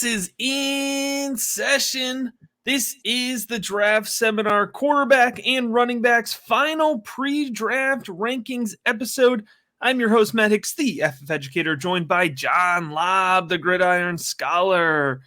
is in session. This is the draft seminar, quarterback and running backs final pre-draft rankings episode. I'm your host, Matt Hicks, the FF Educator, joined by John Lobb, the Gridiron Scholar.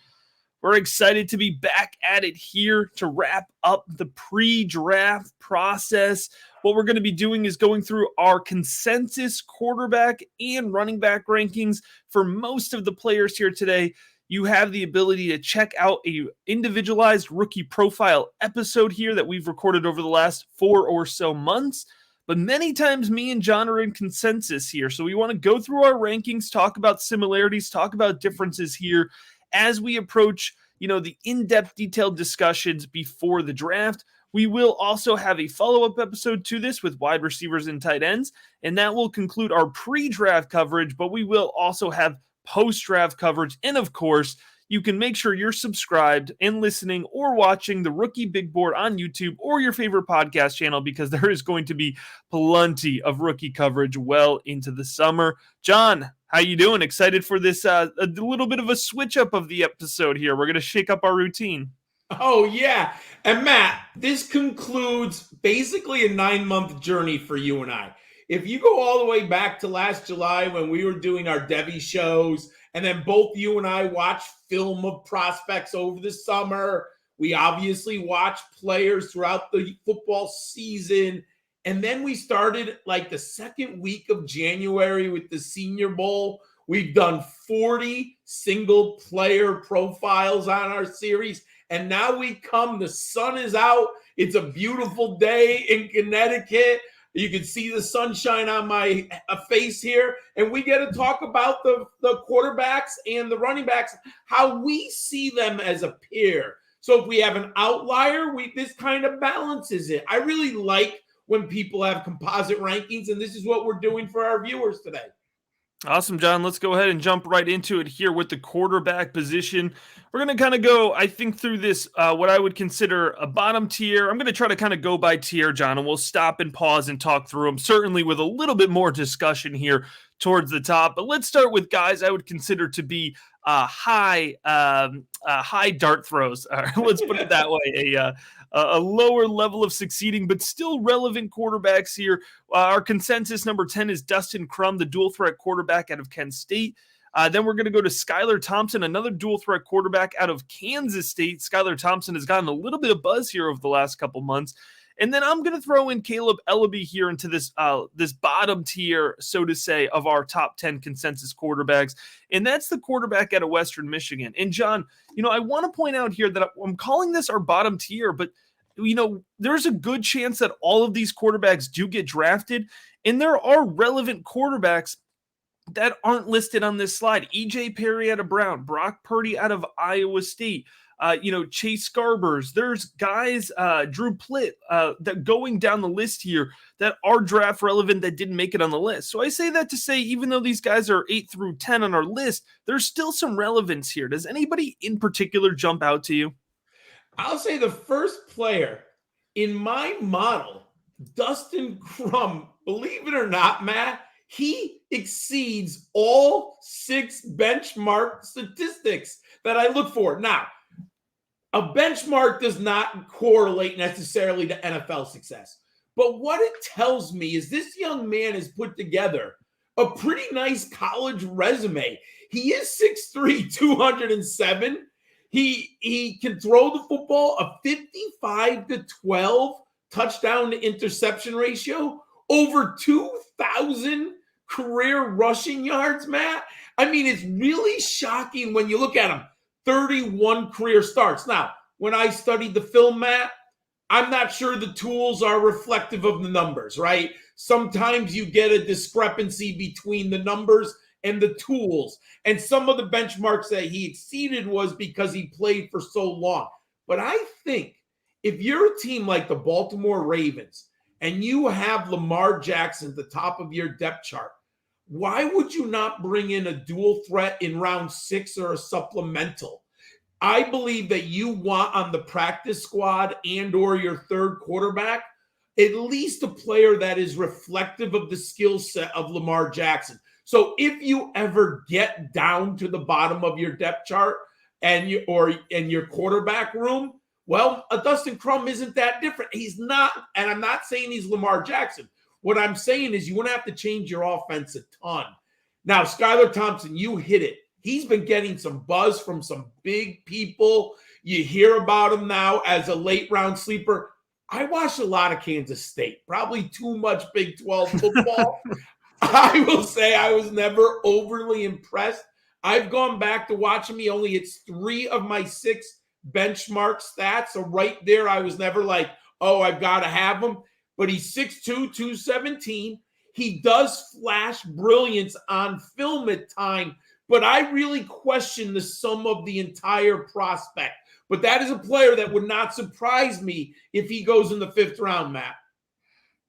We're excited to be back at it here to wrap up the pre-draft process. What we're going to be doing is going through our consensus quarterback and running back rankings for most of the players here today. You have the ability to check out a individualized rookie profile episode here that we've recorded over the last 4 or so months. But many times me and John are in consensus here. So we want to go through our rankings, talk about similarities, talk about differences here as we approach, the in-depth detailed discussions before the draft. We will also have a follow-up episode to this with wide receivers and tight ends, and that will conclude our pre-draft coverage, but we will also have post-draft coverage. And of course, you can make sure you're subscribed and listening or watching the Rookie Big Board on YouTube or your favorite podcast channel, because there is going to be plenty of rookie coverage well into the summer. John, how you doing? Excited for this a little bit of a switch up of the episode here. We're going to shake up our routine. Oh, yeah. And Matt, this concludes basically a 9-month journey for you and I. If you go all the way back to last July when we were doing our Devy shows, and then both you and I watched film of prospects over the summer, we obviously watched players throughout the football season. And then we started like the second week of January with the Senior Bowl. We've done 40 single player profiles on our series. And now the sun is out. It's a beautiful day in Connecticut. You can see the sunshine on my face here. And we get to talk about the quarterbacks and the running backs, how we see them as a pair. So if we have an outlier, this kind of balances it. I really like when people have composite rankings, and this is what we're doing for our viewers today. Awesome, John. Let's go ahead and jump right into it here with the quarterback position. We're going to kind of go, I think, through this, what I would consider a bottom tier. I'm going to try to kind of go by tier, John, and we'll stop and pause and talk through them, certainly with a little bit more discussion here towards the top. But let's start with guys I would consider to be high dart throws. Let's put it that way. A lower level of succeeding, but still relevant quarterbacks here. Our consensus number 10 is Dustin Crum, the dual threat quarterback out of Kent State. Then we're going to go to Skyler Thompson, another dual threat quarterback out of Kansas State. Skyler Thompson has gotten a little bit of buzz here over the last couple months. And then I'm going to throw in Caleb Ellaby here into this bottom tier, so to say, of our top 10 consensus quarterbacks. And that's the quarterback out of Western Michigan. And John, I want to point out here that I'm calling this our bottom tier, but there's a good chance that all of these quarterbacks do get drafted. And there are relevant quarterbacks that aren't listed on this slide. EJ Perry out of Brown, Brock Purdy out of Iowa State, Chase Garbers. There's guys, Drew Plitt, that going down the list here that are draft relevant that didn't make it on the list. So I say that to say, even though these guys are 8 through 10 on our list, there's still some relevance here. Does anybody in particular jump out to you? I'll say the first player in my model, Dustin Crum, believe it or not, Matt, he exceeds all 6 benchmark statistics that I look for. Now, a benchmark does not correlate necessarily to NFL success. But what it tells me is this young man has put together a pretty nice college resume. He is 6'3", 207. He can throw the football, a 55-12 touchdown to interception ratio, over 2,000 career rushing yards, Matt. I mean, it's really shocking when you look at him. 31 career starts. Now, when I studied the film, Matt, I'm not sure the tools are reflective of the numbers, right? Sometimes you get a discrepancy between the numbers and the tools. And some of the benchmarks that he exceeded was because he played for so long. But I think if you're a team like the Baltimore Ravens and you have Lamar Jackson at the top of your depth chart, why would you not bring in a dual threat in round 6 or a supplemental? I believe that you want on the practice squad and or your third quarterback, at least a player that is reflective of the skill set of Lamar Jackson. So if you ever get down to the bottom of your depth chart, and your quarterback room, well, a Dustin Crum isn't that different. He's not, and I'm not saying he's Lamar Jackson. What I'm saying is you wouldn't have to change your offense a ton. Now, Skyler Thompson, you hit it. He's been getting some buzz from some big people. You hear about him now as a late round sleeper. I watched a lot of Kansas State, probably too much Big 12 football. I will say I was never overly impressed. I've gone back to watching me. Only it's 3 of my 6 benchmark stats. So right there, I was never like, oh, I've got to have him. But he's 6'2", 217. He does flash brilliance on film at time, but I really question the sum of the entire prospect. But that is a player that would not surprise me if he goes in the 5th round, Matt.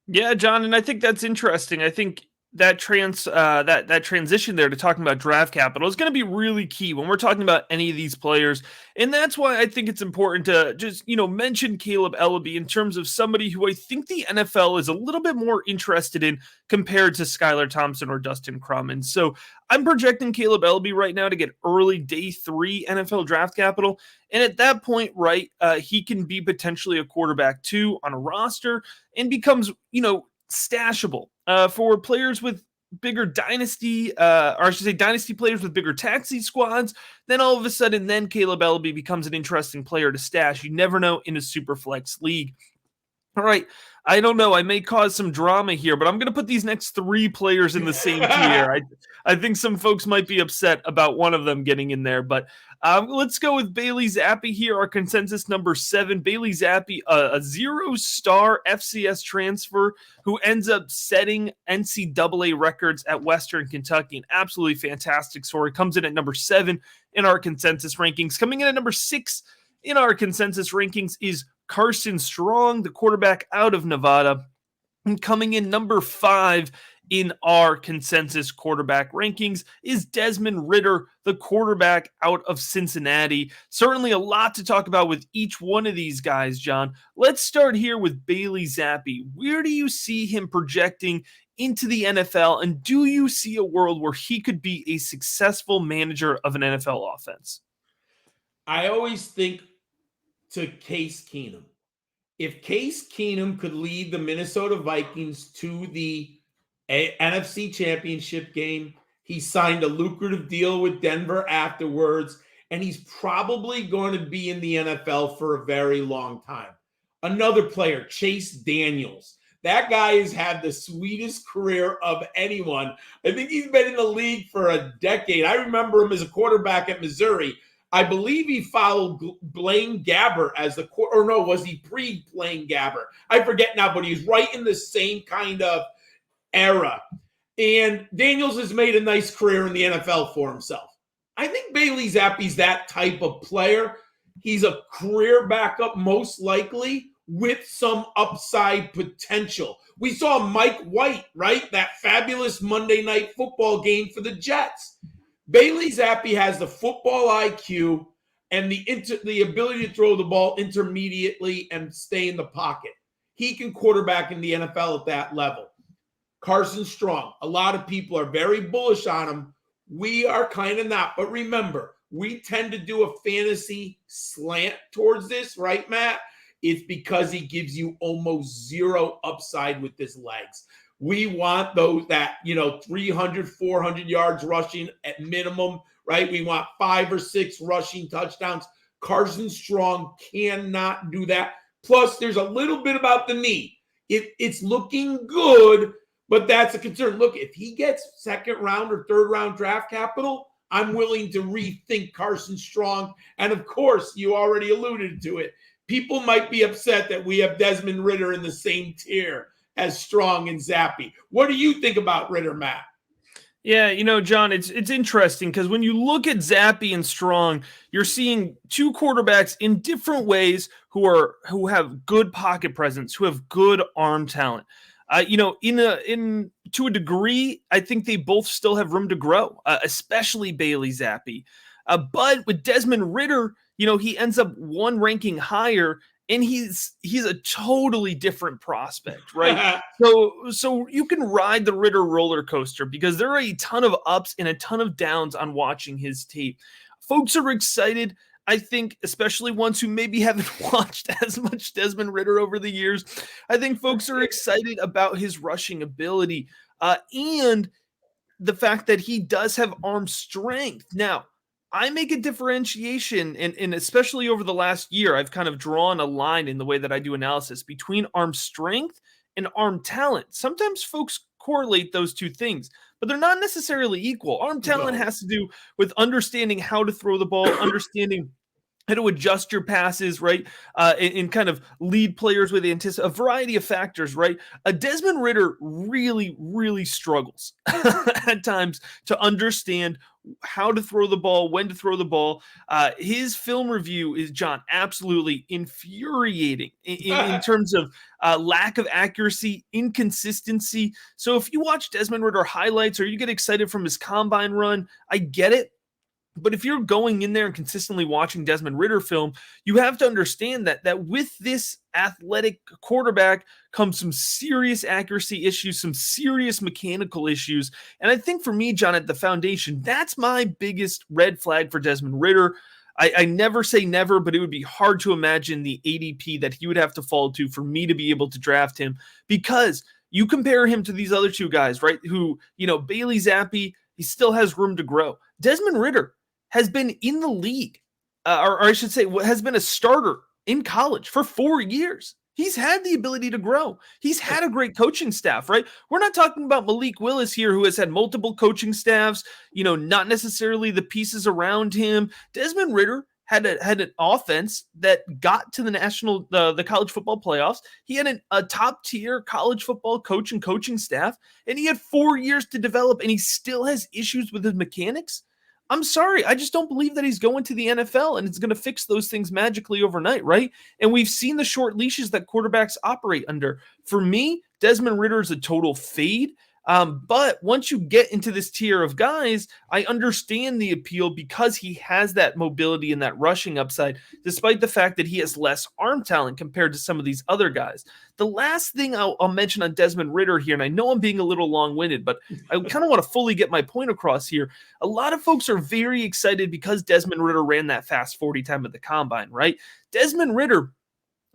Yeah, John, and I think that's interesting. I think that transition there to talking about draft capital is going to be really key when we're talking about any of these players. And that's why I think it's important to just, mention Caleb Ellaby in terms of somebody who I think the NFL is a little bit more interested in compared to Skyler Thompson or Dustin Crum. And so I'm projecting Caleb Ellaby right now to get early day 3 NFL draft capital. And at that point, right, he can be potentially a quarterback 2 on a roster and becomes, stashable for players with bigger dynasty, or I should say dynasty players with bigger taxi squads. Then all of a sudden, Caleb Ellaby becomes an interesting player to stash. You never know in a super flex league. All right, I don't know. I may cause some drama here, but I'm going to put these next 3 players in the same tier. I think some folks might be upset about one of them getting in there, but let's go with Bailey Zappy here, our consensus number 7. Bailey Zappy, a 0-star FCS transfer who ends up setting NCAA records at Western Kentucky. An absolutely fantastic story. Comes in at number 7 in our consensus rankings. Coming in at number 6 in our consensus rankings is Carson Strong, the quarterback out of Nevada. And coming in number 5 in our consensus quarterback rankings is Desmond Ritter, the quarterback out of Cincinnati. Certainly a lot to talk about with each one of these guys, John. Let's start here with Bailey Zappy. Where do you see him projecting into the NFL, and do you see a world where he could be a successful manager of an NFL offense? I always think to Case Keenum. If Case Keenum could lead the Minnesota Vikings to the NFC Championship game, he signed a lucrative deal with Denver afterwards, and he's probably going to be in the NFL for a very long time. Another player, Chase Daniels. That guy has had the sweetest career of anyone. I think he's been in the league for a decade. I remember him as a quarterback at Missouri. I believe he followed Blaine Gabbert as the or no, was he pre-Blaine Gabbert? I forget now, but he's right in the same kind of era. And Daniels has made a nice career in the NFL for himself. I think Bailey Zappy's that type of player. He's a career backup, most likely, with some upside potential. We saw Mike White, right? That fabulous Monday Night Football game for the Jets. Bailey Zappy has the football IQ and the ability to throw the ball intermediately and stay in the pocket. He can quarterback in the NFL at that level. Carson Strong, a lot of people are very bullish on him. We are kind of not. But remember, we tend to do a fantasy slant towards this, right, Matt? It's because he gives you almost zero upside with his legs. We want those that, 300, 400 yards rushing at minimum, right? We want 5 or 6 rushing touchdowns. Carson Strong cannot do that. Plus, there's a little bit about the knee. It's looking good, but that's a concern. Look, if he gets 2nd round or 3rd round draft capital, I'm willing to rethink Carson Strong. And of course, you already alluded to it. People might be upset that we have Desmond Ritter in the same tier as Strong and Zappy. What do you think about Ritter, Matt? Yeah, John, it's interesting because when you look at Zappy and Strong, you're seeing 2 quarterbacks in different ways who have good pocket presence, who have good arm talent. To a degree, I think they both still have room to grow, especially Bailey Zappy. But with Desmond Ritter, he ends up 1 ranking higher, and he's a totally different prospect, right? So you can ride the Ritter roller coaster because there are a ton of ups and a ton of downs on watching his tape. Folks are excited. I think, especially ones who maybe haven't watched as much Desmond Ritter over the years, I think folks are excited about his rushing ability and the fact that he does have arm strength. Now, I make a differentiation, and especially over the last year, I've kind of drawn a line in the way that I do analysis between arm strength and arm talent. Sometimes folks correlate those two things, but they're not necessarily equal. Arm talent has to do with understanding how to throw the ball, understanding how to adjust your passes, right? And kind of lead players with a variety of factors, right? Desmond Ritter really, really struggles at times to understand how to throw the ball, when to throw the ball. His film review is, John, absolutely infuriating in terms of lack of accuracy, inconsistency. So if you watch Desmond Ritter highlights or you get excited from his combine run, I get it. But if you're going in there and consistently watching Desmond Ritter film, you have to understand that with this athletic quarterback comes some serious accuracy issues, some serious mechanical issues. And I think for me, John, at the foundation, that's my biggest red flag for Desmond Ritter. I never say never, but it would be hard to imagine the ADP that he would have to fall to for me to be able to draft him, because you compare him to these other two guys, right? Who, Bailey Zappy, he still has room to grow. Desmond Ritter has been in the league, or I should say, has been a starter in college for 4 years. He's had the ability to grow. He's had a great coaching staff, right? We're not talking about Malik Willis here, who has had multiple coaching staffs, not necessarily the pieces around him. Desmond Ritter had an offense that got to the college football playoffs. He had a top tier college football coach and coaching staff, and he had 4 years to develop, and he still has issues with his mechanics. I'm sorry. I just don't believe that he's going to the NFL and it's going to fix those things magically overnight, right? And we've seen the short leashes that quarterbacks operate under. For me, Desmond Ritter is a total fade. But once you get into this tier of guys, I understand the appeal because he has that mobility and that rushing upside, despite the fact that he has less arm talent compared to some of these other guys. The last thing I'll mention on Desmond Ritter here, and I know I'm being a little long-winded, but I kind of want to fully get my point across here. A lot of folks are very excited because Desmond Ritter ran that fast 40 time at the combine, right? Desmond Ritter,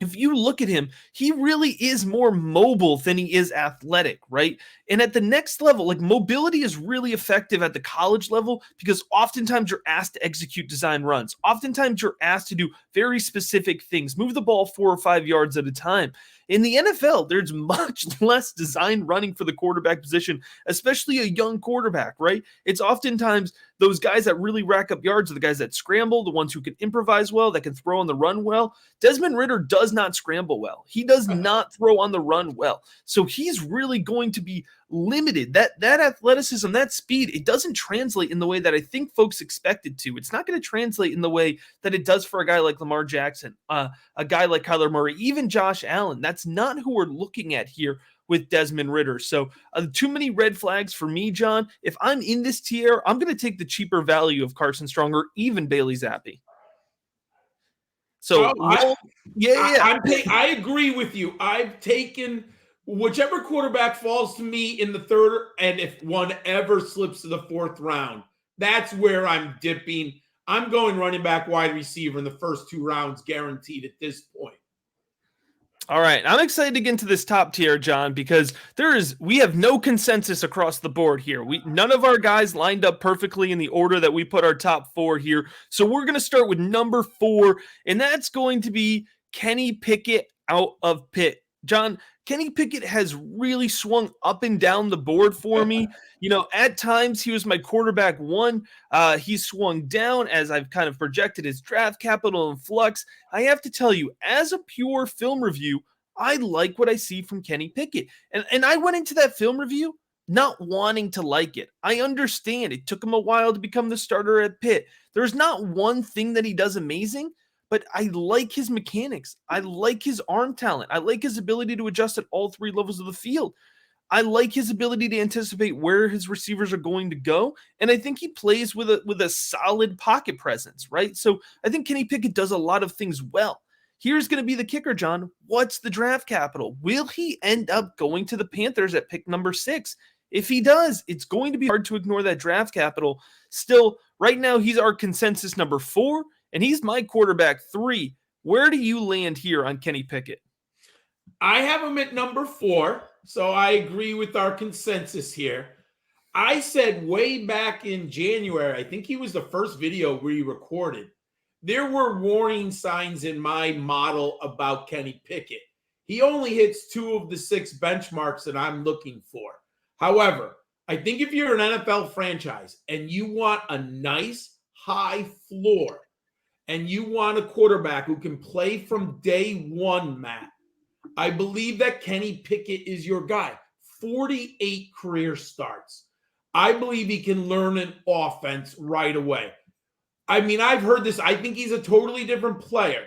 if you look at him, he really is more mobile than he is athletic, right? And at the next level, like, mobility is really effective at the college level because oftentimes you're asked to execute design runs. Oftentimes you're asked to do very specific things, move the ball 4 or 5 yards at a time. In the NFL, there's much less design running for the quarterback position, especially a young quarterback, right? It's oftentimes those guys that really rack up yards are the guys that scramble, the ones who can improvise well, that can throw on the run well. Desmond Ritter does not scramble well. He does not throw on the run well. So he's really going to be limited. That athleticism, that speed, it doesn't translate in the way that I think folks expect it to. It's not going to translate in the way that it does for a guy like Lamar Jackson, a guy like Kyler Murray, even Josh Allen. That's not who we're looking at here with Desmond Ritter. So too many red flags for me, John. If I'm in this tier, I'm going to take the cheaper value of Carson Strong or even Bailey Zappy. So I agree with you. I've taken whichever quarterback falls to me in the third, and if one ever slips to the fourth round, that's where I'm dipping. I'm going running back, wide receiver in the first 2 rounds, guaranteed at this point. All right, I'm excited to get into this top tier, John, because we have no consensus across the board here. None of our guys lined up perfectly in the order that we put our top 4 here. So we're going to start with number 4, and that's going to be Kenny Pickett out of Pitt. John, Kenny Pickett has really swung up and down the board for me. At times he was my quarterback 1. He swung down as I've kind of projected his draft capital in flux. I have to tell you, as a pure film review, I like what I see from Kenny Pickett. And I went into that film review not wanting to like it. I understand it took him a while to become the starter at Pitt. There's not one thing that he does amazing, but I like his mechanics. I like his arm talent. I like his ability to adjust at all 3 levels of the field. I like his ability to anticipate where his receivers are going to go, and I think he plays with a solid pocket presence, right? So I think Kenny Pickett does a lot of things well. Here's going to be the kicker, John. What's the draft capital? Will he end up going to the Panthers at pick number 6? If he does, it's going to be hard to ignore that draft capital. Still, Right now, he's our consensus number 4, and he's my quarterback 3. Where do you land here on Kenny Pickett? I have him at number 4, so I agree with our consensus here. I said way back in January, I think he was the first video we recorded, there were warning signs in my model about Kenny Pickett. He only hits 2 of the 6 benchmarks that I'm looking for. However, I think if you're an NFL franchise and you want a nice high floor and you want a quarterback who can play from day one, Matt, I believe that Kenny Pickett is your guy. 48 career starts. I believe he can learn an offense right away. I mean, I've heard this. I think he's a totally different player.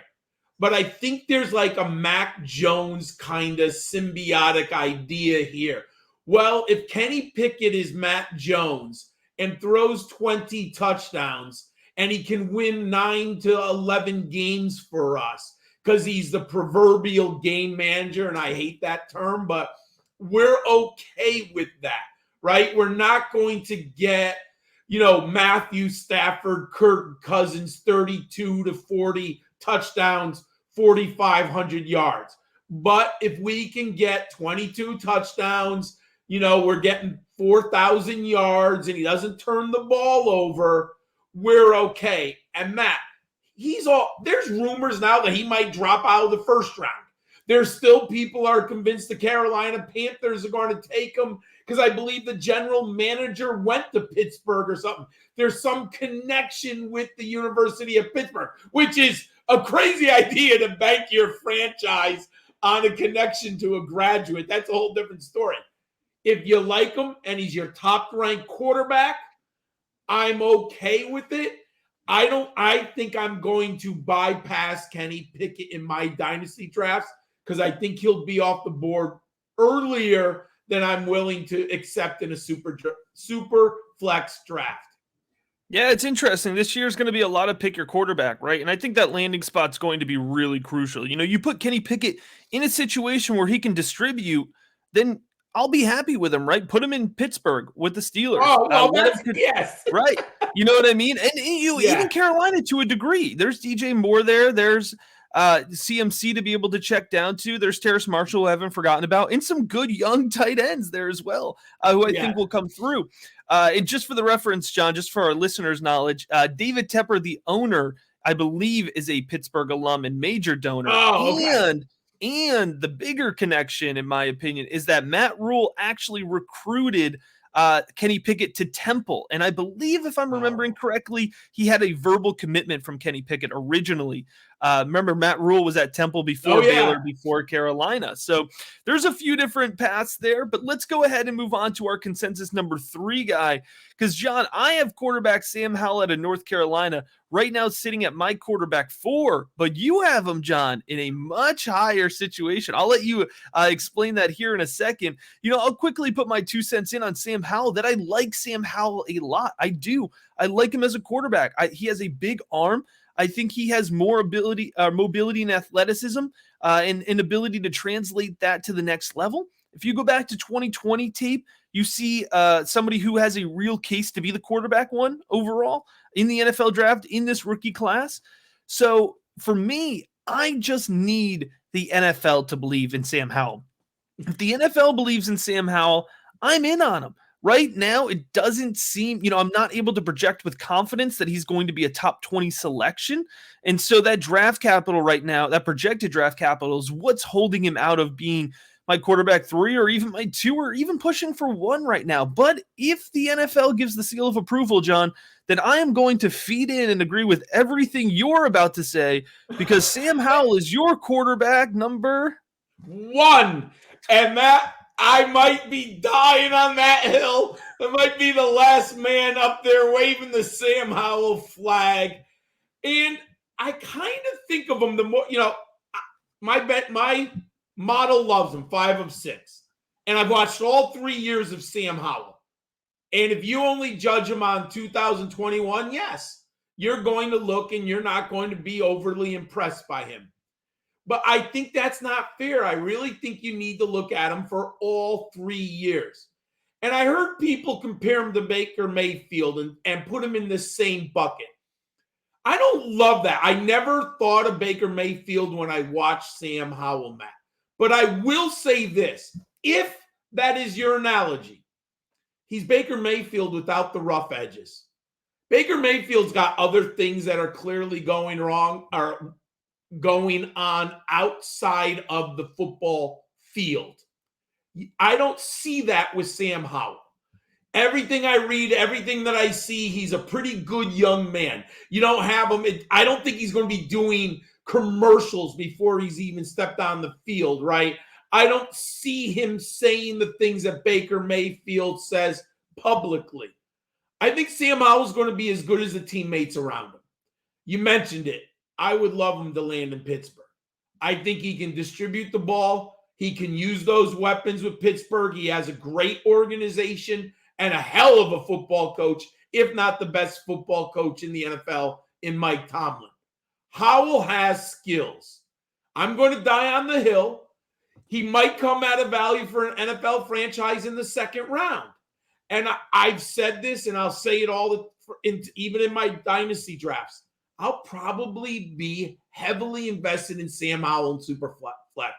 But I think there's like a Mac Jones kind of symbiotic idea here. Well, if Kenny Pickett is Matt Jones and throws 20 touchdowns and he can win 9 to 11 games for us because he's the proverbial game manager, and I hate that term, but we're okay with that, right? We're not going to get, Matthew Stafford, Kirk Cousins, 32 to 40 touchdowns, 4,500 yards. But if we can get 22 touchdowns, we're getting 4,000 yards and he doesn't turn the ball over, we're okay. And Matt, there's rumors now that he might drop out of the first round. There's still people are convinced the Carolina Panthers are going to take him because I believe the general manager went to Pittsburgh or something. There's some connection with the University of Pittsburgh, which is a crazy idea to bank your franchise on a connection to a graduate. That's a whole different story. If you like him and he's your top-ranked quarterback, I'm okay with it. I think I'm going to bypass Kenny Pickett in my dynasty drafts because I think he'll be off the board earlier than I'm willing to accept in a super flex draft. Yeah, it's interesting. This year is going to be a lot of pick your quarterback, right? And I think that landing spot's going to be really crucial. You put Kenny Pickett in a situation where he can distribute, then I'll be happy with him, right? Put him in Pittsburgh with the Steelers. Oh, well, yes. Right. You know what I mean? And even Carolina to a degree. There's DJ Moore there. There's CMC to be able to check down to. There's Terrace Marshall, who I haven't forgotten about, and some good young tight ends there as well, who I think will come through. And just for the reference, John, just for our listeners' knowledge, David Tepper, the owner, I believe, is a Pittsburgh alum and major donor. Oh, okay. And the bigger connection, in my opinion, is that Matt Rule actually recruited Kenny Pickett to Temple. And I believe, if I'm remembering correctly, he had a verbal commitment from Kenny Pickett originally. Remember, Matt Rule was at Temple before Baylor, before Carolina. So there's a few different paths there, but let's go ahead and move on to our consensus number 3 guy. Because, John, I have quarterback Sam Howell out of North Carolina right now sitting at my quarterback 4, but you have him, John, in a much higher situation. I'll let you explain that here in a second. I'll quickly put my 2 cents in on Sam Howell, that I like Sam Howell a lot. I do. I like him as a quarterback. He has a big arm. I think he has more mobility and athleticism and ability to translate that to the next level. If you go back to 2020 tape, you see somebody who has a real case to be the quarterback 1 overall in the NFL draft in this rookie class. So for me, I just need the NFL to believe in Sam Howell. If the NFL believes in Sam Howell, I'm in on him. Right now, it doesn't seem, I'm not able to project with confidence that he's going to be a top 20 selection. And so that draft capital right now, that projected draft capital, is what's holding him out of being my quarterback 3 or even my 2 or even pushing for 1 right now. But if the NFL gives the seal of approval, John, then I am going to feed in and agree with everything you're about to say, because Sam Howell is your quarterback number 1. And that, I might be dying on that hill. I might be the last man up there waving the Sam Howell flag. And I kind of think of him the more, my model loves him, 5 of 6. And I've watched all 3 years of Sam Howell. And if you only judge him on 2021, yes, you're going to look and you're not going to be overly impressed by him. But I think that's not fair. I really think you need to look at him for all 3 years. And I heard people compare him to Baker Mayfield and put him in the same bucket. I don't love that. I never thought of Baker Mayfield when I watched Sam Howell, Matt. But I will say this. If that is your analogy, he's Baker Mayfield without the rough edges. Baker Mayfield's got other things that are clearly going wrong or going on outside of the football field. I don't see that with Sam Howell. Everything I read, everything that I see, he's a pretty good young man. You don't have him. I don't think he's going to be doing commercials before he's even stepped on the field, right? I don't see him saying the things that Baker Mayfield says publicly. I think Sam Howell's going to be as good as the teammates around him. You mentioned it. I would love him to land in Pittsburgh. I think he can distribute the ball. He can use those weapons with Pittsburgh. He has a great organization and a hell of a football coach, if not the best football coach in the NFL, in Mike Tomlin. Howell has skills. I'm going to die on the hill. He might come at a value for an NFL franchise in the second round. And I've said this, and I'll say it even in my dynasty drafts. I'll probably be heavily invested in Sam Howell and Superflex.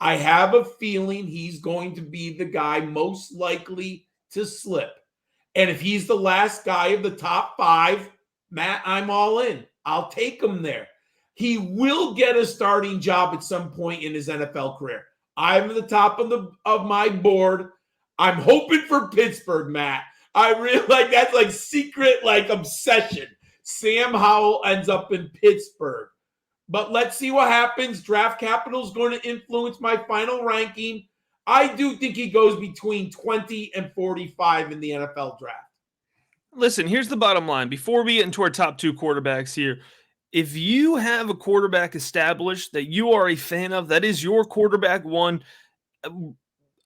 I have a feeling he's going to be the guy most likely to slip. And if he's the last guy of the top 5, Matt, I'm all in. I'll take him there. He will get a starting job at some point in his NFL career. I'm at the top of my board. I'm hoping for Pittsburgh, Matt. I really that's like secret obsession. Sam Howell ends up in Pittsburgh. But let's see what happens. Draft capital is going to influence my final ranking. I do think he goes between 20 and 45 in the NFL draft. Listen, here's the bottom line. Before we get into our top 2 quarterbacks here, if you have a quarterback established that you are a fan of, that is your quarterback 1,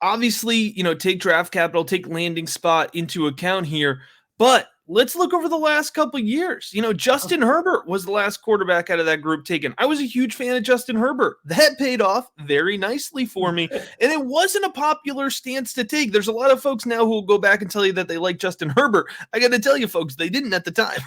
obviously, take draft capital, take landing spot into account here. But let's look over the last couple of years. Justin Herbert was the last quarterback out of that group taken. I was a huge fan of Justin Herbert. That paid off very nicely for me. And it wasn't a popular stance to take. There's a lot of folks now who will go back and tell you that they like Justin Herbert. I got to tell you, folks, they didn't at the time.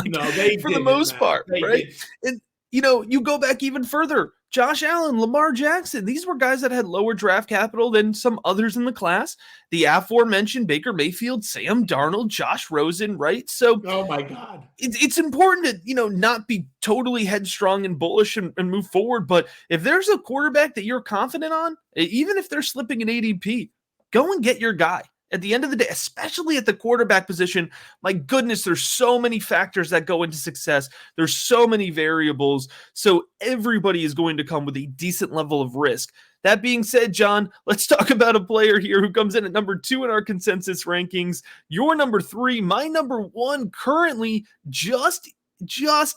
No, they for the most part, right? And you go back even further. Josh Allen, Lamar Jackson, these were guys that had lower draft capital than some others in the class. The aforementioned Baker Mayfield, Sam Darnold, Josh Rosen, right? So, oh my God, it's important to not be totally headstrong and bullish and move forward. But if there's a quarterback that you're confident on, even if they're slipping an ADP, go and get your guy. At the end of the day, especially at the quarterback position, my goodness, there's so many factors that go into success. There's so many variables. So everybody is going to come with a decent level of risk. That being said, John, let's talk about a player here who comes in at number 2 in our consensus rankings. Your number 3, my number 1, currently just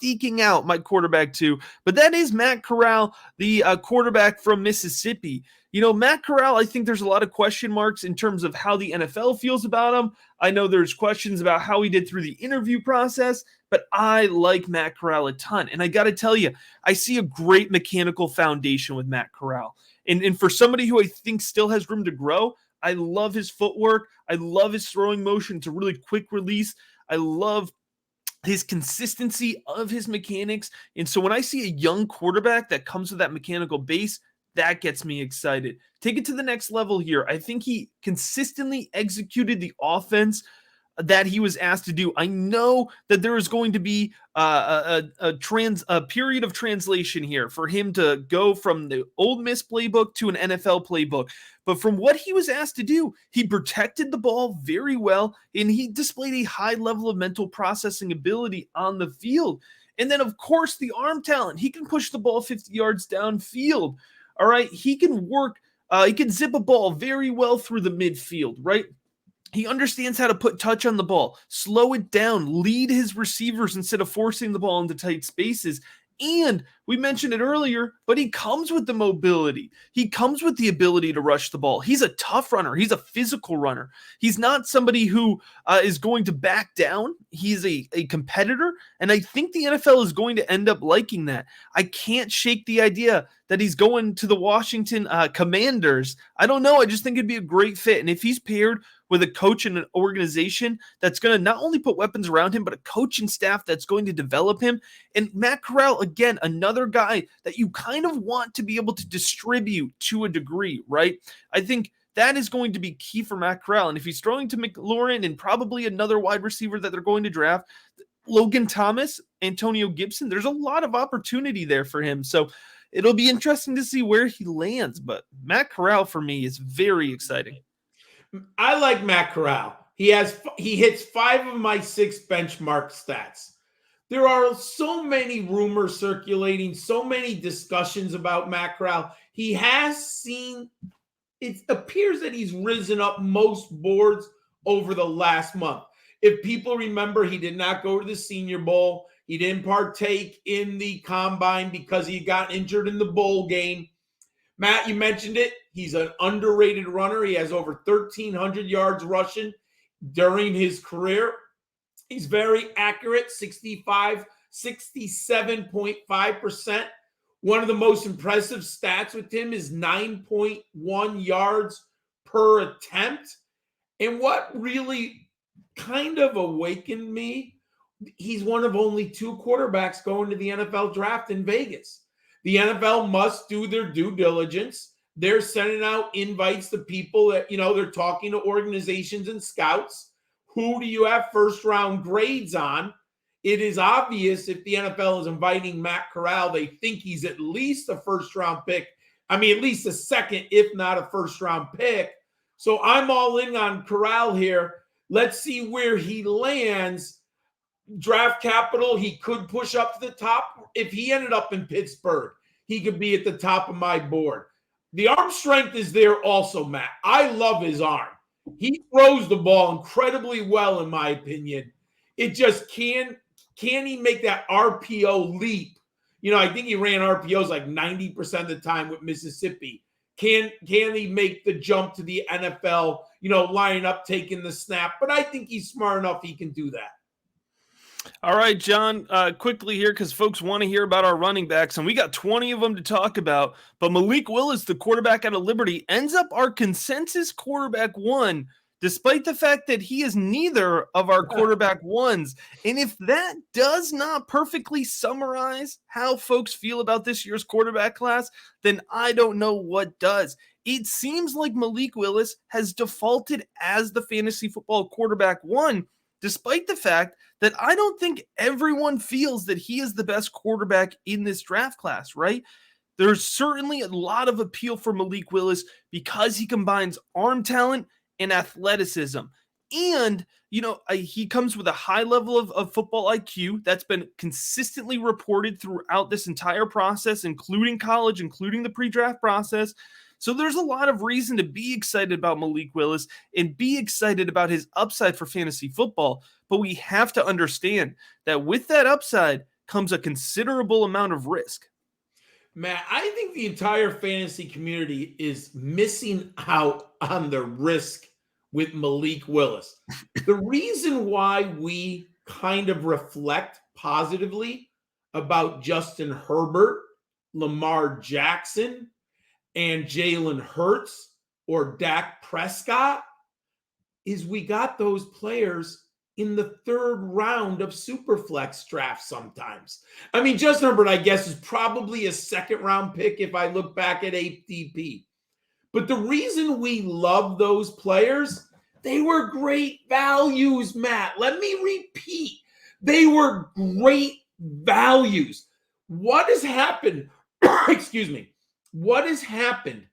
eking out my quarterback 2, but that is Matt Corral, the quarterback from Mississippi. Matt Corral, I think there's a lot of question marks in terms of how the NFL feels about him. I know there's questions about how he did through the interview process, but I like Matt Corral a ton. And I got to tell you, I see a great mechanical foundation with Matt Corral. And for somebody who I think still has room to grow, I love his footwork. I love his throwing motion. It's a really quick release. I love his consistency of his mechanics. And so when I see a young quarterback that comes with that mechanical base, that gets me excited. Take it to the next level here. I think he consistently executed the offense that he was asked to do. I know that there is going to be a period of translation here for him to go from the Ole Miss playbook to an NFL playbook. But from what he was asked to do, he protected the ball very well, and he displayed a high level of mental processing ability on the field. And then, of course, the arm talent. He can push the ball 50 yards downfield. All right, he can work, he can zip a ball very well through the midfield, right? He understands how to put touch on the ball, slow it down, lead his receivers instead of forcing the ball into tight spaces. And We mentioned it earlier, but he comes with the mobility. He comes with the ability to rush the ball. He's a tough runner. He's a physical runner. He's not somebody who is going to back down. He's a competitor, and I think the NFL is going to end up liking that. I can't shake the idea that he's going to the Washington Commanders. I don't know. I just think it'd be a great fit, and if he's paired with a coach and an organization that's going to not only put weapons around him, but a coaching staff that's going to develop him. And Matt Corral, again, another guy that you kind of want to be able to distribute to a degree, right? I think that is going to be key for Matt Corral. And if he's throwing to McLaurin and probably another wide receiver that they're going to draft, Logan Thomas, Antonio Gibson, there's a lot of opportunity there for him. So it'll be interesting to see where he lands. But Matt Corral, for me, is very exciting. I like Matt Corral. He hits 5 of my 6 benchmark stats. There are so many rumors circulating, so many discussions about Matt Corral. He has seen, it appears that he's risen up most boards over the last month. If people remember, he did not go to the Senior Bowl. He didn't partake in the combine because he got injured in the bowl game. Matt, you mentioned it. He's an underrated runner. He has over 1,300 yards rushing during his career. He's very accurate, 67.5%. One of the most impressive stats with him is 9.1 yards per attempt. And what really kind of awakened me, he's one of only 2 quarterbacks going to the NFL draft in Vegas. The NFL must do their due diligence. They're sending out invites to people that, they're talking to organizations and scouts. Who do you have first-round grades on? It is obvious if the NFL is inviting Matt Corral, they think he's at least a first-round pick. I mean, at least a second, if not a first-round pick. So I'm all in on Corral here. Let's see where he lands. Draft capital, he could push up to the top. If he ended up in Pittsburgh, he could be at the top of my board. The arm strength is there also, Matt. I love his arm. He throws the ball incredibly well, in my opinion. It just can he make that RPO leap? I think he ran RPOs like 90% of the time with Mississippi. Can he make the jump to the NFL, lining up, taking the snap? But I think he's smart enough he can do that. All right, John, quickly here because folks want to hear about our running backs, and we got 20 of them to talk about. But Malik Willis, the quarterback out of Liberty, ends up our consensus quarterback 1, despite the fact that he is neither of our quarterback 1s. And if that does not perfectly summarize how folks feel about this year's quarterback class, then I don't know what does. It seems like Malik Willis has defaulted as the fantasy football quarterback 1, despite the fact that I don't think everyone feels that he is the best quarterback in this draft class, right? There's certainly a lot of appeal for Malik Willis because he combines arm talent and athleticism. And, he comes with a high level of football IQ that's been consistently reported throughout this entire process, including college, including the pre-draft process. So there's a lot of reason to be excited about Malik Willis and be excited about his upside for fantasy football. But we have to understand that with that upside comes a considerable amount of risk. Matt, I think the entire fantasy community is missing out on the risk with Malik Willis. The reason why we kind of reflect positively about Justin Herbert, Lamar Jackson, and Jalen Hurts or Dak Prescott is we got those players in the 3rd round of Superflex drafts sometimes. I mean, Justin Herbert, I guess, is probably a 2nd-round pick if I look back at ADP. But the reason we love those players, they were great values, Matt. Let me repeat. They were great values. What has happened? Excuse me. What has happened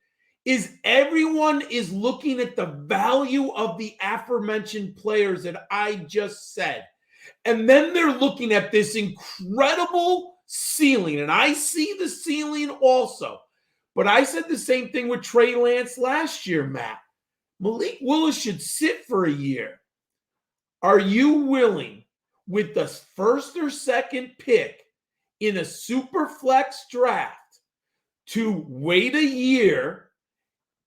is everyone is looking at the value of the aforementioned players that I just said. And then they're looking at this incredible ceiling. And I see the ceiling also. But I said the same thing with Trey Lance last year, Matt. Malik Willis should sit for a year. Are you willing, with the 1st or 2nd pick in a super flex draft to wait a year?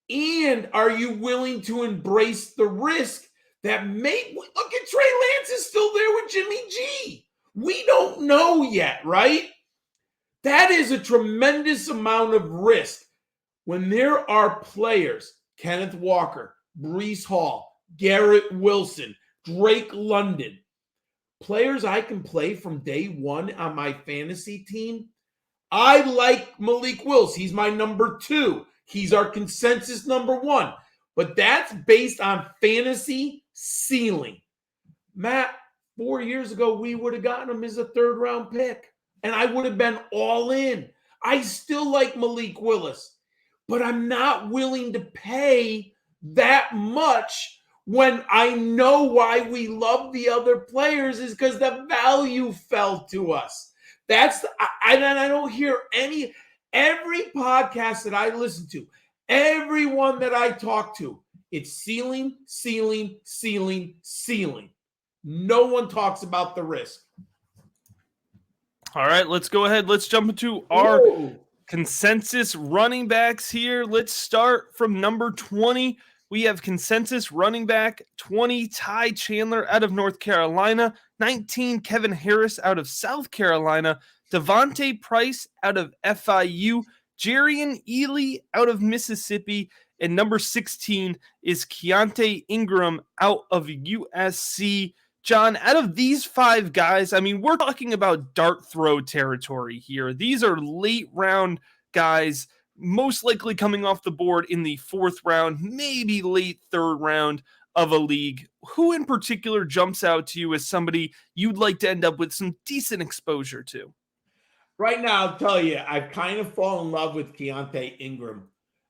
And are you willing to embrace the risk that look at Trey Lance is still there with Jimmy G? We don't know yet, right? That is a tremendous amount of risk when there are players, Kenneth Walker, Breece Hall, Garrett Wilson, Drake London, players I can play from day one on my fantasy team. I like Malik Wills. He's my number 2. He's our consensus number 1. But that's based on fantasy ceiling. Matt, 4 years ago, we would have gotten him as a 3rd-round pick, and I would have been all in. I still like Malik Willis, but I'm not willing to pay that much when I know why we love the other players is because the value fell to us. I don't hear every podcast that I listen to, everyone that I talk to, it's ceiling, ceiling, ceiling, ceiling. No one talks about the risk. All right, let's go ahead. Let's jump into our consensus running backs here. Let's start from number 20. We have consensus running back 20, Ty Chandler out of North Carolina, 19, Kevin Harris out of South Carolina, Devontae Price out of FIU, Jerrion Ealy out of Mississippi, and number 16 is Keante Ingram out of USC. John, out of these 5 guys, I mean, we're talking about dart throw territory here. These are late round guys, most likely coming off the board in the 4th round, maybe late 3rd round of a league. Who in particular jumps out to you as somebody you'd like to end up with some decent exposure to? Right now, I'll tell you, I've kind of fallen in love with Keante Ingram,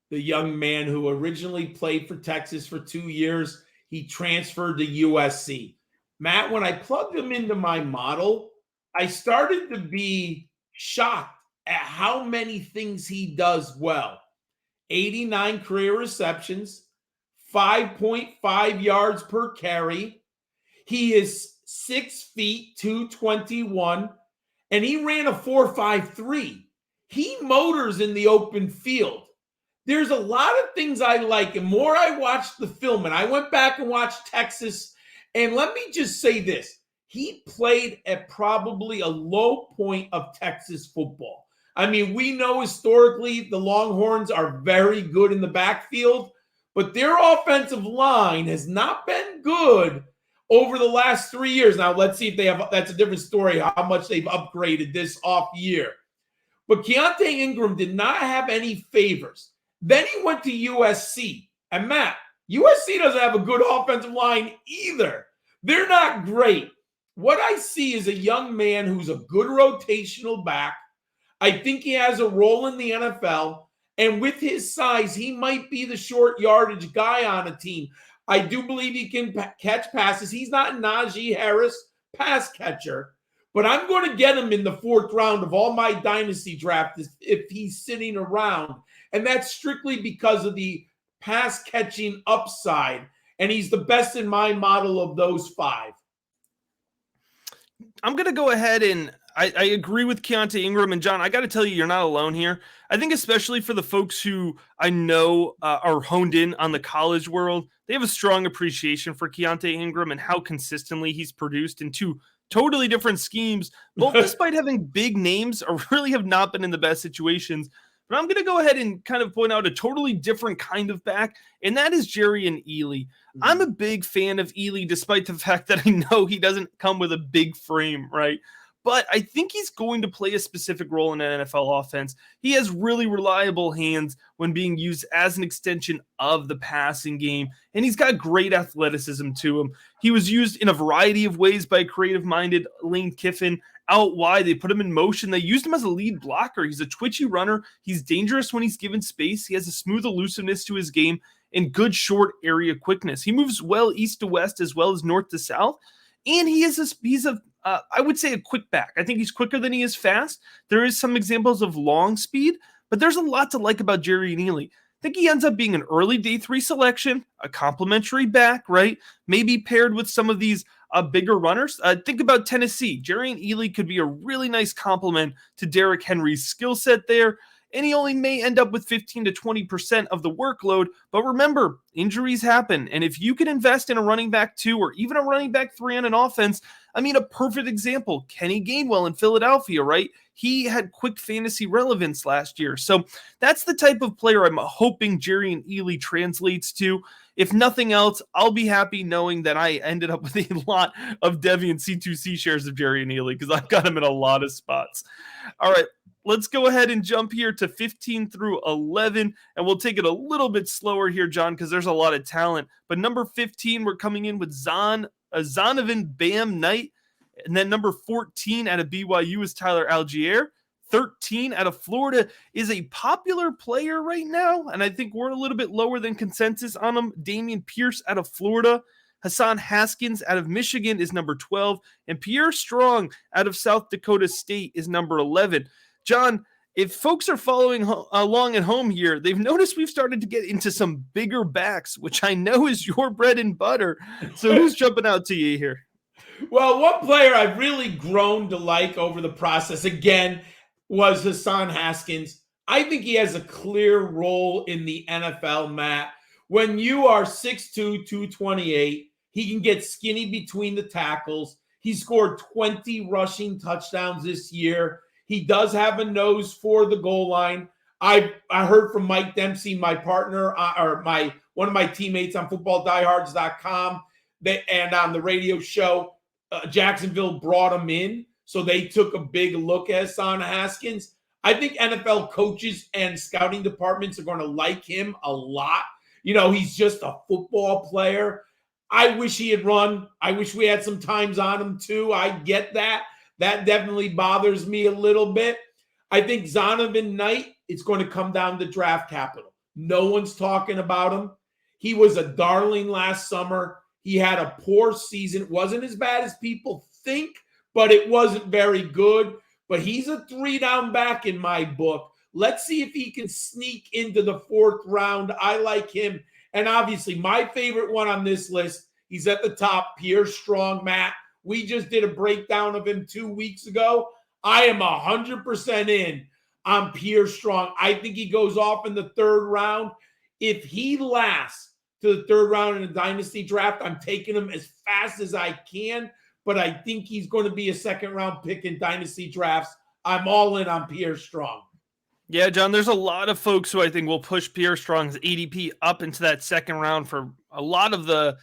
the young man who originally played for Texas for 2 years. He transferred to USC. Matt, when I plugged him into my model, I started to be shocked at how many things he does well. 89 career receptions, 5.5 yards per carry. He is 6 feet, 221, and he ran a 4.53. He motors in the open field. There's a lot of things I like, and more I watched the film, and I went back and watched Texas, and let me just say this. He played at probably a low point of Texas football. I mean, we know historically the Longhorns are very good in the backfield, but their offensive line has not been good over the last 3 years. Now, let's see if they have – that's a different story, how much they've upgraded this off year. But Keante Ingram did not have any favors. Then he went to USC. And, Matt, USC doesn't have a good offensive line either. They're not great. What I see is a young man who's a good rotational back. I think he has a role in the NFL. And with his size, he might be the short yardage guy on a team. I do believe he can catch passes. He's not Najee Harris pass catcher. But I'm going to get him in the 4th round of all my dynasty drafts if he's sitting around. And that's strictly because of the pass catching upside. And he's the best in my model of those 5. I'm going to go ahead and I agree with Keante Ingram. And John, I got to tell you, you're not alone here. I think especially for the folks who I know are honed in on the college world, they have a strong appreciation for Keante Ingram and how consistently he's produced in 2 totally different schemes, both despite having big names or really have not been in the best situations. But I'm going to go ahead and kind of point out a totally different kind of back, and that is Jerrion Ealy. I'm a big fan of Ealy, despite the fact that I know he doesn't come with a big frame, right? But I think he's going to play a specific role in an NFL offense. He has really reliable hands when being used as an extension of the passing game, and he's got great athleticism to him. He was used in a variety of ways by creative-minded Lane Kiffin. Out wide, they put him in motion. They used him as a lead blocker. He's a twitchy runner. He's dangerous when he's given space. He has a smooth elusiveness to his game and good short area quickness. He moves well east to west as well as north to south, and he's I would say a quick back. I think he's quicker than he is fast. There is some examples of long speed, but there's a lot to like about Jerrion Ealy. I think he ends up being an early day 3 selection, a complimentary back, right? Maybe paired with some of these bigger runners. Think about Tennessee. Jerrion Ealy could be a really nice complement to Derrick Henry's skill set there. And he only may end up with 15 to 20% of the workload. But remember, injuries happen. And if you can invest in a running back 2 or even a running back 3 on an offense, I mean, a perfect example, Kenny Gainwell in Philadelphia, right? He had quick fantasy relevance last year. So that's the type of player I'm hoping Jerrion Ealy translates to. If nothing else, I'll be happy knowing that I ended up with a lot of Deviant C2C shares of Jerrion Ealy because I've got him in a lot of spots. All right. Let's go ahead and jump here to 15 through 11, and we'll take it a little bit slower here, John, because there's a lot of talent. But number 15, we're coming in with Zonovan Bam Knight, and then number 14 out of BYU is Tyler Algiere. 13 out of Florida is a popular player right now, and I think we're a little bit lower than consensus on him. Damien Pierce out of Florida. Hassan Haskins out of Michigan is number 12, and Pierre Strong out of South Dakota State is number 11. John, if folks are following along at home here, they've noticed we've started to get into some bigger backs, which I know is your bread and butter. So who's jumping out to you here? Well, one player I've really grown to like over the process, again, was Hassan Haskins. I think he has a clear role in the NFL, Matt. When you are 6'2", 228, he can get skinny between the tackles. He scored 20 rushing touchdowns this year. He does have a nose for the goal line. I heard from Mike Dempsey, my partner, one of my teammates on footballdiehards.com, and on the radio show, Jacksonville brought him in. So they took a big look at Hassan Haskins. I think NFL coaches and scouting departments are going to like him a lot. You know, he's just a football player. I wish he had run. I wish we had some times on him too. I get that. That definitely bothers me a little bit. I think Zonovan Knight, it's going to come down to draft capital. No one's talking about him. He was a darling last summer. He had a poor season. It wasn't as bad as people think, but it wasn't very good. But he's a 3-down back in my book. Let's see if he can sneak into the 4th round. I like him. And obviously, my favorite one on this list, he's at the top, Pierre Strong, Matt. We just did a breakdown of him 2 weeks ago. I am 100% in on Pierre Strong. I think he goes off in the 3rd round. If he lasts to the 3rd round in a dynasty draft, I'm taking him as fast as I can. But I think he's going to be a 2nd-round pick in dynasty drafts. I'm all in on Pierre Strong. Yeah, John, there's a lot of folks who I think will push Pierre Strong's ADP up into that 2nd round for a lot of the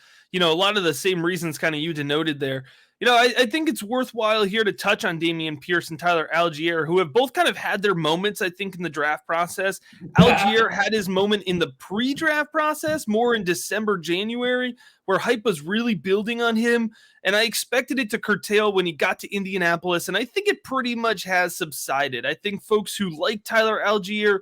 same reasons kind of you denoted there. You know, I think it's worthwhile here to touch on Damien Pierce and Tyler Algiere, who have both kind of had their moments, I think, in the draft process. Algiere had his moment in the pre-draft process, more in December, January, where hype was really building on him. And I expected it to curtail when he got to Indianapolis, and I think it pretty much has subsided. I think folks who like Tyler Algiere,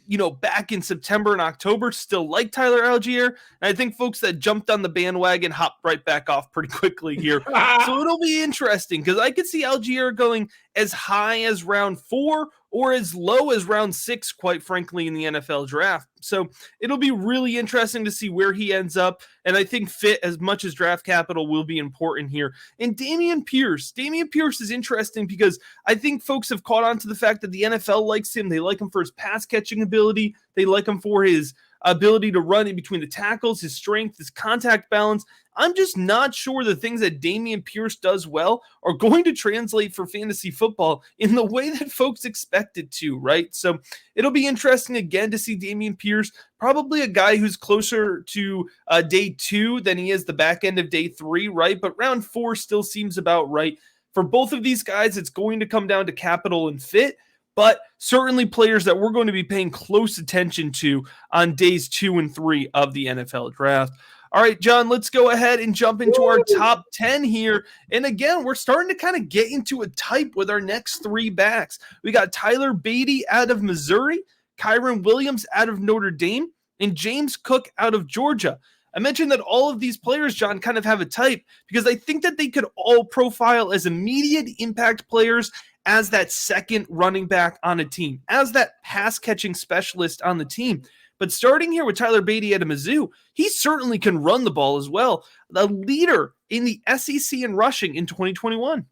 you know, back in September and October still like Tyler Algiere. And I think folks that jumped on the bandwagon hopped right back off pretty quickly here. So it'll be interesting because I could see Algiere going as high as round 4 or as low as round 6, quite frankly, in the NFL draft. So it'll be really interesting to see where he ends up. And I think fit as much as draft capital will be important here. And Damien Pierce is interesting because I think folks have caught on to the fact that the NFL likes him. They like him for his pass catching ability. They like him for his ability to run in between the tackles, his strength, his contact balance. I'm just not sure the things that Damien Pierce does well are going to translate for fantasy football in the way that folks expect it to, right? So it'll be interesting again to see Damien Pierce, probably a guy who's closer to day 2 than he is the back end of day 3, right? But round 4 still seems about right. For both of these guys, it's going to come down to capital and fit, but certainly players that we're going to be paying close attention to on days 2 and 3 of the NFL draft. All right, John, let's go ahead and jump into our top 10 here. And again, we're starting to kind of get into a type with our next 3 backs. We got Tyler Beatty out of Missouri, Kyren Williams out of Notre Dame, and James Cook out of Georgia. I mentioned that all of these players, John, kind of have a type because I think that they could all profile as immediate impact players as that second running back on a team, as that pass catching specialist on the team. But starting here with Tyler Beatty at Mizzou, he certainly can run the ball as well. The leader in the SEC in rushing in 2021.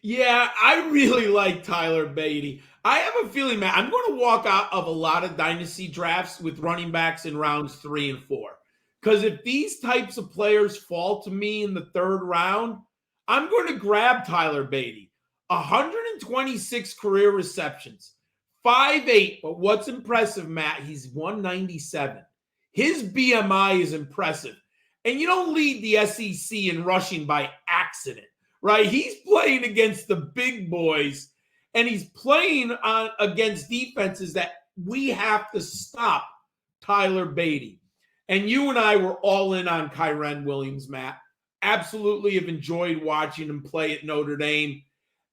Yeah, I really like Tyler Beatty. I have a feeling, Matt, I'm going to walk out of a lot of dynasty drafts with running backs in rounds 3 and 4. Because if these types of players fall to me in the 3rd round, I'm going to grab Tyler Beatty. 126 career receptions, 5'8", but what's impressive, Matt, he's 197. His BMI is impressive. And you don't lead the SEC in rushing by accident, right? He's playing against the big boys, and he's playing against defenses that we have to stop Tyler Beatty. And you and I were all in on Kyren Williams, Matt. Absolutely have enjoyed watching him play at Notre Dame.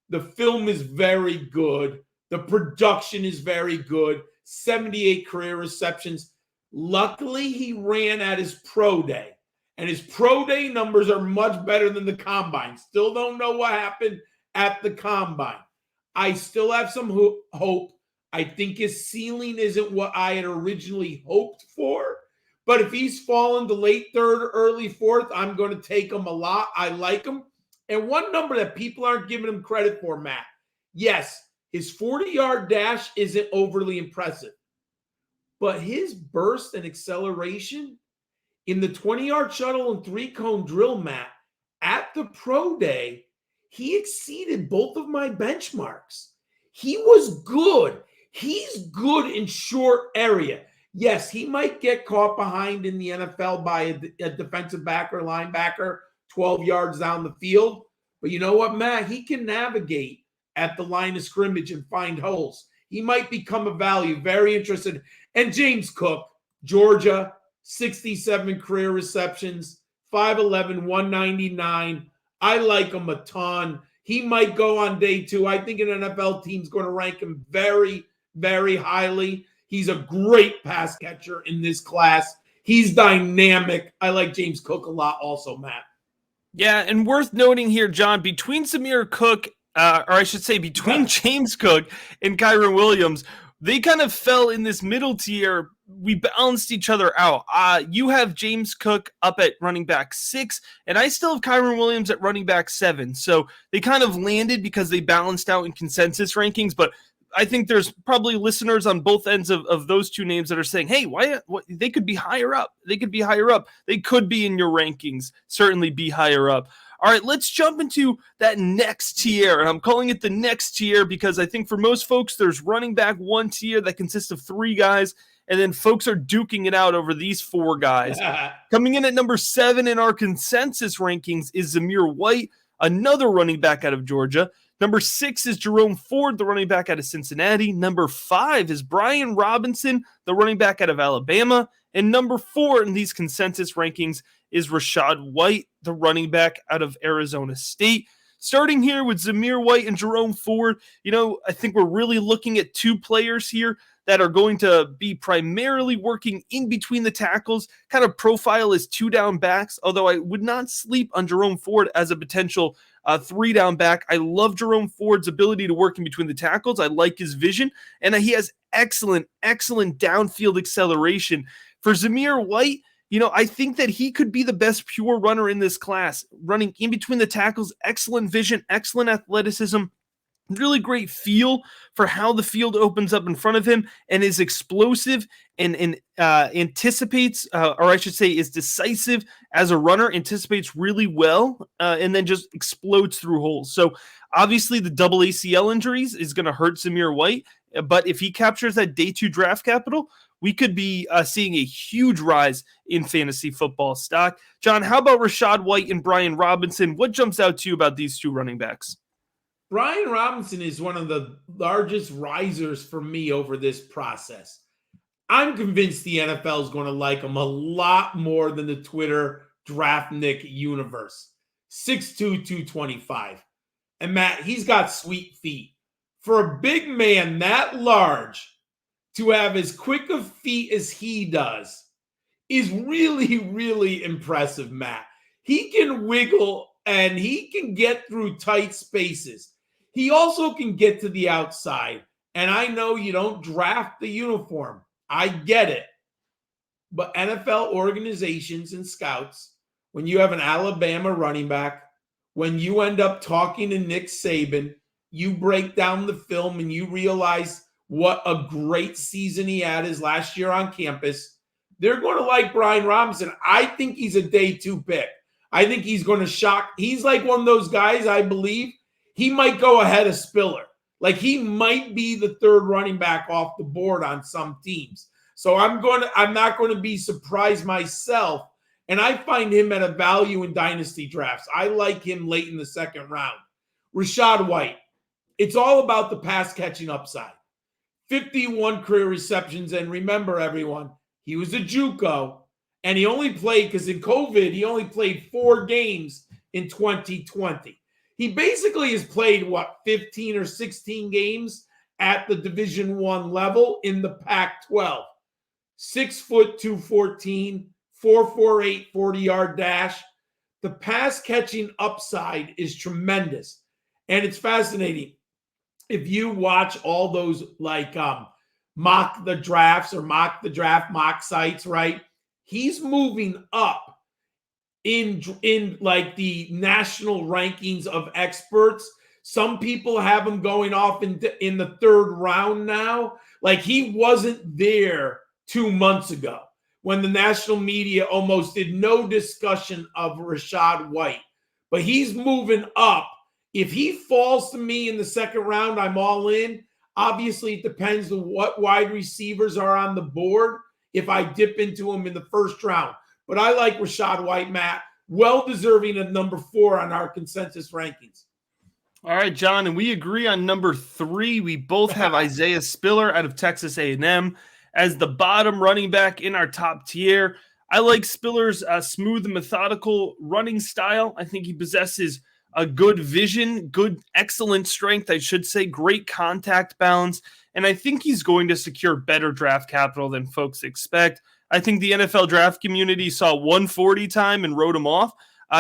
The film is very good. The production is very good. 78 career receptions. Luckily, he ran at his pro day. And his pro day numbers are much better than the combine. Still don't know what happened at the combine. I still have some hope. I think his ceiling isn't what I had originally hoped for. But if he's fallen to late 3rd or early 4th, I'm going to take him a lot. I like him. And one number that people aren't giving him credit for, Matt. Yes, his 40-yard dash isn't overly impressive. But his burst and acceleration in the 20-yard shuttle and 3-cone drill, Matt, at the pro day, he exceeded both of my benchmarks. He was good. He's good in short area. Yes, he might get caught behind in the NFL by a defensive back or linebacker 12 yards down the field. But you know what, Matt? He can navigate at the line of scrimmage and find holes. He might become a value. Very interested. And James Cook, Georgia, 67 career receptions, 5'11", 199. I like him a ton. He might go on day 2. I think an NFL team's going to rank him very, very highly. He's a great pass catcher in this class. He's dynamic. I like James Cook a lot also, Matt. Yeah, and worth noting here, John, between Zamir Cook, or I should say between James Cook and Kyren Williams, they kind of fell in this middle tier. We balanced each other out. You have James Cook up at running back 6, and I still have Kyren Williams at running back 7. So they kind of landed because they balanced out in consensus rankings, but I think there's probably listeners on both ends of those two names that are saying, hey, why they could be higher up. They could be higher up. They could be in your rankings, certainly be higher up. All right, let's jump into that next tier. And I'm calling it the next tier because I think for most folks, there's running back 1 tier that consists of 3 guys, and then folks are duking it out over these 4 guys. Coming in at number 7 in our consensus rankings is Zamir White, another running back out of Georgia. Number 6 is Jerome Ford, the running back out of Cincinnati. Number 5 is Brian Robinson, the running back out of Alabama. And number 4 in these consensus rankings is Rashad White, the running back out of Arizona State. Starting here with Zamir White and Jerome Ford, I think we're really looking at 2 players here that are going to be primarily working in between the tackles, kind of profile as 2-down backs, although I would not sleep on Jerome Ford as a potential 3-down back. I love Jerome Ford's ability to work in between the tackles. I like his vision, and he has excellent downfield acceleration. For Zamir White, I think that he could be the best pure runner in this class, running in between the tackles, excellent vision, excellent athleticism, really great feel for how the field opens up in front of him, and is explosive and anticipates, or I should say is decisive as a runner, anticipates really well, and then just explodes through holes. So obviously the double ACL injuries is going to hurt Zamir White, but if he captures that day 2 draft capital, we could be seeing a huge rise in fantasy football stock. John, how about Rashad White and Brian Robinson? What jumps out to you about these 2 running backs? Brian Robinson is one of the largest risers for me over this process. I'm convinced the NFL is going to like him a lot more than the Twitter Draftnik universe. 6'2", 225. And Matt, he's got sweet feet. For a big man that large to have as quick of feet as he does is really, really impressive, Matt. He can wiggle and he can get through tight spaces. He also can get to the outside. And I know you don't draft the uniform. I get it. but NFL organizations and scouts, when you have an Alabama running back, when you end up talking to Nick Saban, you break down the film and you realize what a great season he had his last year on campus, they're going to like Brian Robinson. I think he's a day 2 pick. I think he's going to shock. He's like one of those guys, I believe, he might go ahead of Spiller. Like he might be the 3rd running back off the board on some teams. So I'm not going to be surprised myself. And I find him at a value in dynasty drafts. I like him late in the 2nd round. Rashad White. It's all about the pass catching upside. 51 career receptions. And remember, everyone, he was a JUCO. And he only played, because in COVID, he only played 4 games in 2020. He basically has played, 15 or 16 games at the Division I level in the Pac-12. 6 foot 214, 4.48 40-yard dash. The pass catching upside is tremendous. And it's fascinating. If you watch all those mock the drafts or mock the draft mock sites, right? He's moving up in like the national rankings of experts. Some people have him going off in the 3rd round now. Like he wasn't there 2 months ago when the national media almost did no discussion of Rashad White. But he's moving up. If he falls to me in the 2nd round, I'm all in. Obviously, it depends on what wide receivers are on the board if I dip into him in the 1st round. But I like Rashad White, Matt. Well-deserving of number 4 on our consensus rankings. All right, John, and we agree on number 3. We both have Isaiah Spiller out of Texas A&M as the bottom running back in our top tier. I like Spiller's smooth and methodical running style. I think he possesses a good vision, excellent strength, I should say, great contact balance, and I think he's going to secure better draft capital than folks expect. I think the NFL draft community saw 140 time and wrote him off,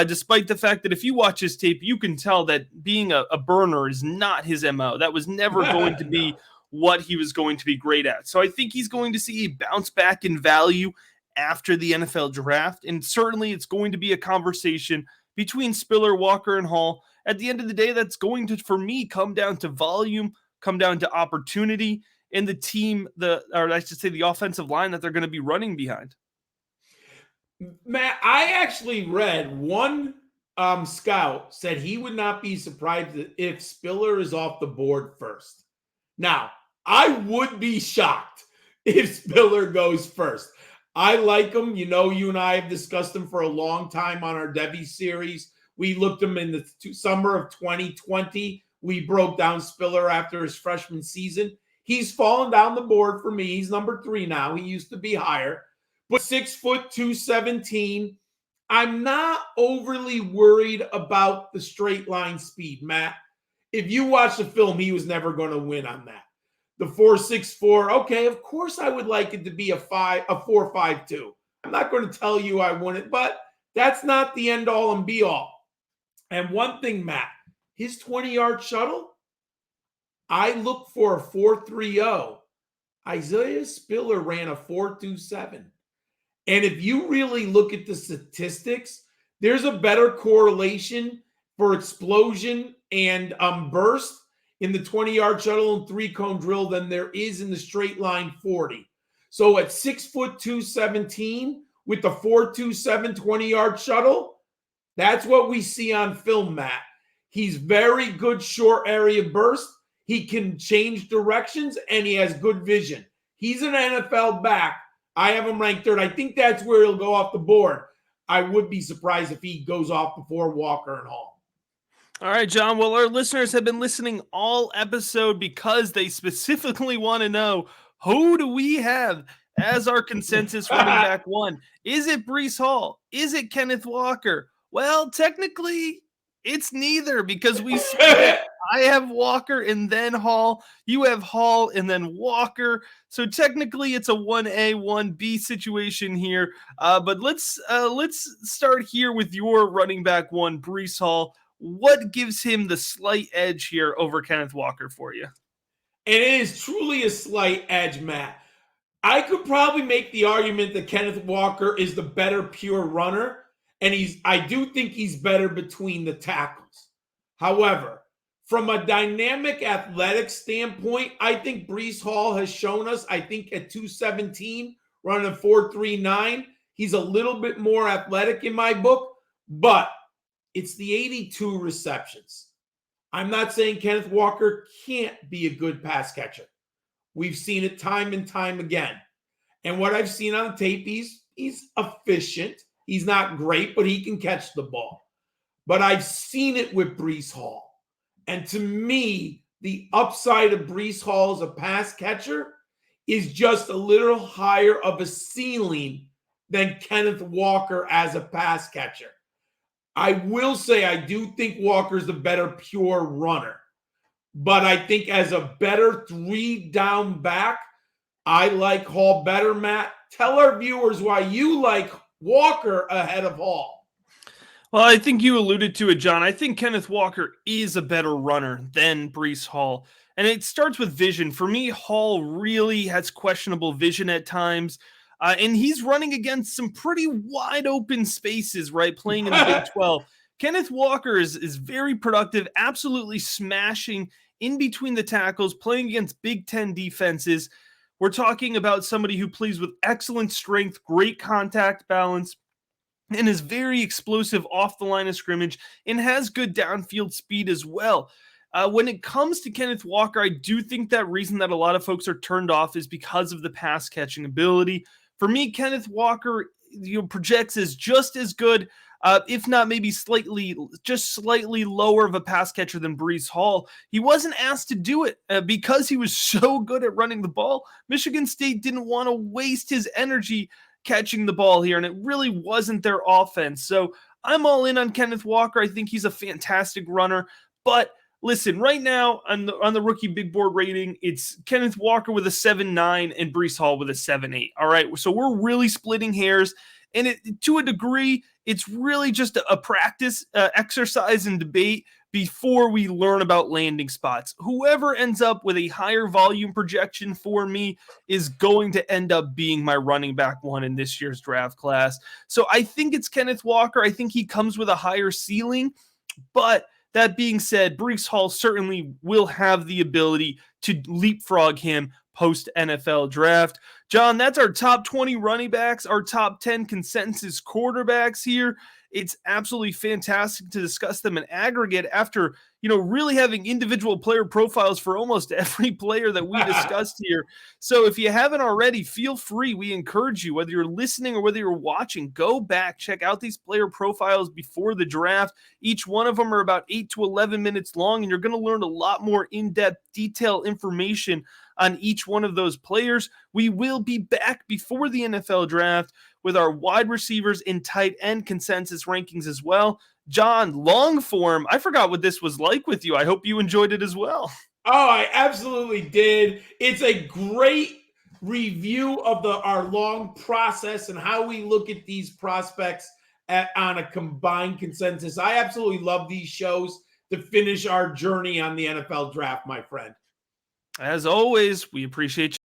despite the fact that if you watch his tape, you can tell that being a burner is not his MO. That was never going to be what he was going to be great at. So I think he's going to see a bounce back in value after the NFL draft, and certainly it's going to be a conversation between Spiller, Walker, and Hall. At the end of the day, that's going to, for me, come down to volume, come down to opportunity, and the team, the offensive line that they're going to be running behind. Matt, I actually read one scout said he would not be surprised if Spiller is off the board first. Now, I would be shocked if Spiller goes first. I like him. You know, you and I have discussed him for a long time on our Devy series. We looked him in the summer of 2020. We broke down Spiller after his freshman season. He's fallen down the board for me. He's number 3 now. He used to be higher. But 6 foot 217. I'm not overly worried about the straight line speed, Matt. If you watch the film, he was never going to win on that. The 4.64, okay, of course I would like it to be a 4.52. I'm not going to tell you I want it, but that's not the end all and be all. And one thing, Matt, his 20-yard shuttle, I look for a 4.30. Isaiah Spiller ran a 4.27. And if you really look at the statistics, there's a better correlation for explosion and burst in the 20-yard shuttle and 3-cone drill than there is in the straight line 40. So at 6 foot 217 with the 4.27 20-yard shuttle, that's what we see on film, Matt. He's very good short area burst. He can change directions, and he has good vision. He's an NFL back. I have him ranked 3rd. I think that's where he'll go off the board. I would be surprised if he goes off before Walker and Hall. All right, John. Well, our listeners have been listening all episode because they specifically want to know, who do we have as our consensus running back 1? Is it Breece Hall? Is it Kenneth Walker? Well, technically, it's neither, because we split. I have Walker and then Hall. You have Hall and then Walker. So technically, it's a 1A, 1B situation here. But let's start here with your running back 1, Breece Hall. What gives him the slight edge here over Kenneth Walker for you? And it is truly a slight edge, Matt. I could probably make the argument that Kenneth Walker is the better pure runner, and I do think he's better between the tackles. However, from a dynamic athletic standpoint, I think Breece Hall has shown us, I think at 217, running a 4.39, he's a little bit more athletic in my book, but it's the 82 receptions. I'm not saying Kenneth Walker can't be a good pass catcher. We've seen it time and time again. And what I've seen on tape, he's efficient. He's not great, but he can catch the ball. But I've seen it with Breece Hall. And to me, the upside of Breece Hall as a pass catcher is just a little higher of a ceiling than Kenneth Walker as a pass catcher. I will say I do think Walker's the better pure runner. But I think as a better 3-down back, I like Hall better, Matt. Tell our viewers why you like Walker ahead of Hall. Well, I think you alluded to it, John. I think Kenneth Walker is a better runner than Breece Hall. And it starts with vision. For me, Hall really has questionable vision at times. And he's running against some pretty wide open spaces, right? Playing in the Big 12. Kenneth Walker is very productive, absolutely smashing in between the tackles, playing against Big 10 defenses. We're talking about somebody who plays with excellent strength, great contact balance, and is very explosive off the line of scrimmage and has good downfield speed as well. When it comes to Kenneth Walker, I do think that reason that a lot of folks are turned off is because of the pass catching ability. For me, Kenneth Walker projects as just as good, if not maybe slightly lower of a pass catcher than Breece Hall. He wasn't asked to do it because he was so good at running the ball. Michigan State didn't want to waste his energy catching the ball here, and it really wasn't their offense. So I'm all in on Kenneth Walker. I think he's a fantastic runner. But listen, right now on the rookie big board rating, it's Kenneth Walker with a 7.9 and Breece Hall with a 7.8. All right, so we're really splitting hairs. And to a degree, it's really just a practice exercise and debate before we learn about landing spots. Whoever ends up with a higher volume projection for me is going to end up being my running back one in this year's draft class. So I think it's Kenneth Walker. I think he comes with a higher ceiling. But that being said, Breece Hall certainly will have the ability to leapfrog him post-NFL draft. John, that's our top 20 running backs, our top 10 consensus quarterbacks here. It's absolutely fantastic to discuss them in aggregate after, really having individual player profiles for almost every player that we discussed here. So if you haven't already, feel free. We encourage you, whether you're listening or whether you're watching, go back, check out these player profiles before the draft. Each one of them are about 8 to 11 minutes long, and you're going to learn a lot more in-depth, detailed information on each one of those players. We will be back before the NFL draft with our wide receivers and tight end consensus rankings as well. John, long form, I forgot what this was like with you. I hope you enjoyed it as well. Oh, I absolutely did. It's a great review of our long process and how we look at these prospects on a combined consensus. I absolutely love these shows to finish our journey on the NFL draft, my friend. As always, we appreciate you.